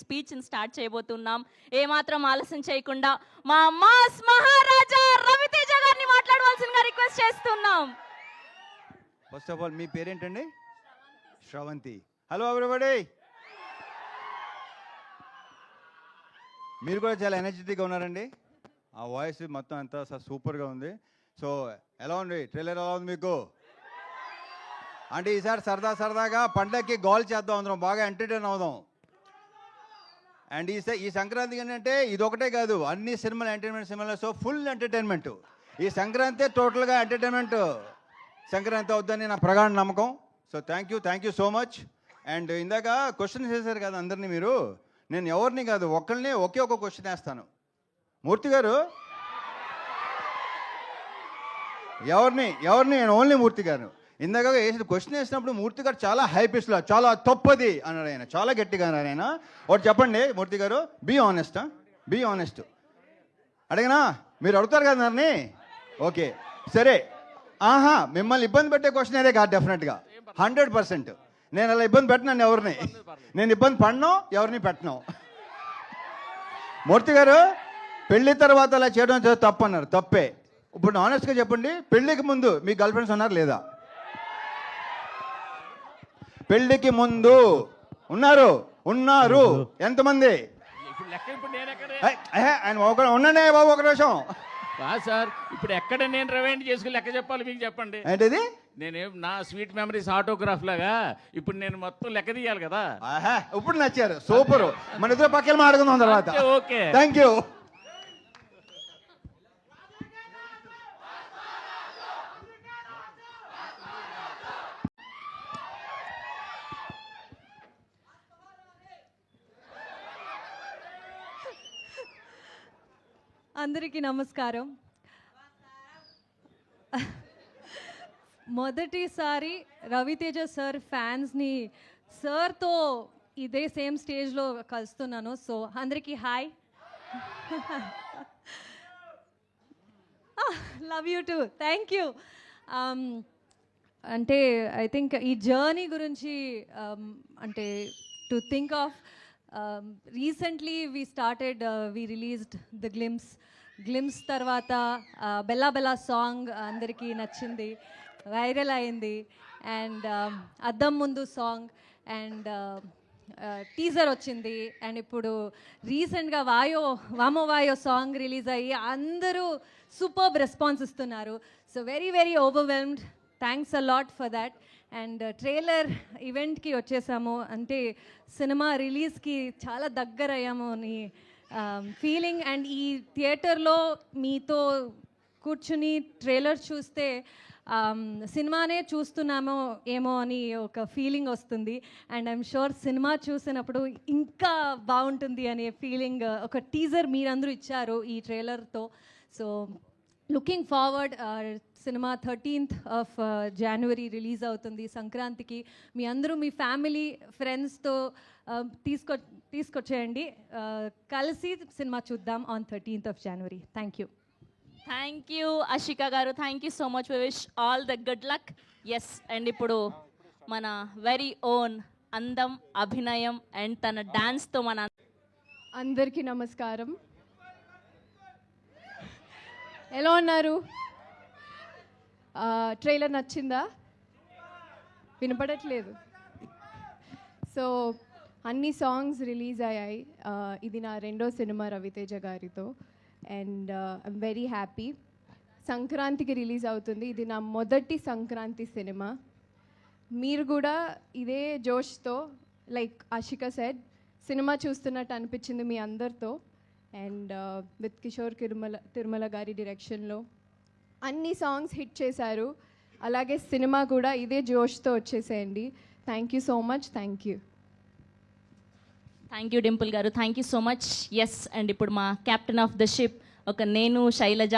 స్పీచ్ని start చేయబోతున్నాం. ఏమాత్రం ఆలస్యం చేయకుండా మా మాస్ మహారాజా రవితేజ గారిని మాట్లాడవలసిందిగా రిక్వెస్ట్ చేస్తున్నాం. ఫస్ట్ ఆఫ్ ఆల్ మీ పేరేంటండి? శ్రవంతి. Hello everybody. మీరు కూడా చాలా ఎనర్జెటిక్గా ఉన్నారండి. ఆ వాయిస్ మొత్తం అంతా సూపర్గా ఉంది. సో ఎలా ఉంది ట్రైలర్? ఎలా ఉంది మీకు? అంటే ఈసారి సరదాగా పండగకి గోల్ చేద్దాం, అందరం బాగా ఎంటర్టైన్ అవుదాం. అండ్ ఈ సంక్రాంతికి ఏంటంటే ఇది ఒకటే కాదు, అన్ని సినిమాలు ఎంటర్టైన్మెంట్ సినిమాలు. So full entertainment. ఈ సంక్రాంతి టోటల్గా ఎంటర్టైన్మెంట్ సంక్రాంతి అవుద్దని నా ప్రగాఢ నమ్మకం. So thank you so much. And ఇందాక క్వశ్చన్ చేశారు కదా అందరినీ మీరు. నేను ఎవరిని కాదు, ఒక్కరిని ఒకే ఒక క్వశ్చన్ వేస్తాను. మూర్తి గారు ఎవరిని నేను ఓన్లీ మూర్తి గారు. ఇందాక వేసిన క్వశ్చన్ వేసినప్పుడు మూర్తి గారు చాలా హై పిచ్లో చాలా తప్పది అన్నాడు ఆయన, చాలా గట్టిగా అన్నాడు ఆయన. ఒకటి చెప్పండి మూర్తి గారు, బీ ఆనెస్ట్. అడిగినా మీరు అడుగుతారు కదా నన్ను. ఓకే సరే. మిమ్మల్ని ఇబ్బంది పెట్టే క్వశ్చన్ అదే కాదు, డెఫినెట్గా 100%. నేను అలా ఇబ్బంది పెట్టినాను ఎవరిని, నేను ఇబ్బంది పడినా ఎవరిని పెట్టను. మూర్తి గారు పెళ్లి తర్వాత అలా చేయడం తప్పు అన్నారు, తప్పే. ఇప్పుడు ఆనెస్ట్గా చెప్పండి, పెళ్లికి ముందు మీ గర్ల్ ఫ్రెండ్స్ ఉన్నారు లేదా? పెళ్లికి ముందు ఉన్నారు ఎంతమంది? ఆయన ఉండండి బాబు ఒక నిమిషం. సార్ ఇప్పుడు ఎక్కడ నేను రివైండ్ చేసుకుని లెక్క చెప్పాలి మీకు చెప్పండి. ఏంటిది? నేనేం నా స్వీట్ మెమరీస్ ఆటోగ్రాఫ్ లాగా ఇప్పుడు నేను మొత్తం లెక్క తీయాలి కదా. ఇప్పుడు నచ్చారు, సూపర్. మన ఇద్దరు పక్కన మాట్లాడుకుందాం తర్వాత. Okay thank you. అందరికీ నమస్కారం. మొదటిసారి రవితేజ సార్ ఫ్యాన్స్ని సార్తో ఇదే సేమ్ స్టేజ్లో కలుస్తున్నాను. సో అందరికీ hi. Love you two. Thank you. అంటే ఐ థింక్ ఈ జర్నీ గురించి అంటే to think of recently we released the glimpse తర్వాత బెల్లా బెల్లా సాంగ్ అందరికీ నచ్చింది, వైరల్ అయింది. అండ్ అద్దం ముందు సాంగ్ అండ్ టీజర్ వచ్చింది. అండ్ ఇప్పుడు రీసెంట్గా వామో వాయో సాంగ్ రిలీజ్ అయ్యి అందరూ సూపర్బ్ రెస్పాన్స్ ఇస్తున్నారు. So very overwhelmed. Thanks a lot for that. And trailer ఈవెంట్కి వచ్చేసాము, అంటే సినిమా రిలీజ్కి చాలా దగ్గర అయ్యాము అని ఫీలింగ్. అండ్ ఈ థియేటర్లో మీతో కూర్చుని ట్రైలర్ చూస్తే సినిమానే చూస్తున్నామో ఏమో అని ఒక ఫీలింగ్ వస్తుంది. అండ్ ఐఎమ్ షూర్ సినిమా చూసినప్పుడు ఇంకా బాగుంటుంది అనే ఫీలింగ్ ఒక టీజర్ మీరందరూ ఇచ్చారు ఈ ట్రైలర్తో. So looking forward. Cinema 13th of January release అవుతుంది సంక్రాంతికి. మీ అందరూ మీ ఫ్యామిలీ ఫ్రెండ్స్తో తీసుకొచ్చేయండి, కలిసి సినిమా చూద్దాం on 13th of January. Thank you Ashika గారు. Thank you so much. We wish all the good luck. Yes. And ఇప్పుడు మన వెరీ ఓన్ అందం, అభినయం అండ్ తన డాన్స్తో మన అందరికీ నమస్కారం. ఎలా ఉన్నారు? ట్రైలర్ నచ్చిందా? వినపడట్లేదు. సో అన్ని సాంగ్స్ రిలీజ్ అయ్యాయి. ఇది నా రెండో సినిమా రవితేజ గారితో. And I'm very happy. సంక్రాంతికి రిలీజ్ అవుతుంది. ఇది నా మొదటి సంక్రాంతి సినిమా. మీరు కూడా ఇదే జోష్తో, లైక్ ఆషిక సెడ్, సినిమా చూస్తున్నట్టు అనిపించింది మీ అందరితో. అండ్ విత్ కిషోర్ తిరుమల గారి డైరెక్షన్లో అన్ని సాంగ్స్ హిట్ చేశారు. అలాగే సినిమా కూడా ఇదే జోష్తో వచ్చేసేయండి. Thank you so much. Thank you Dimple గారు. Thank you so much. Yes. And ఇప్పుడు మా కెప్టెన్ ఆఫ్ ద షిప్ ఒక నేను శైలజ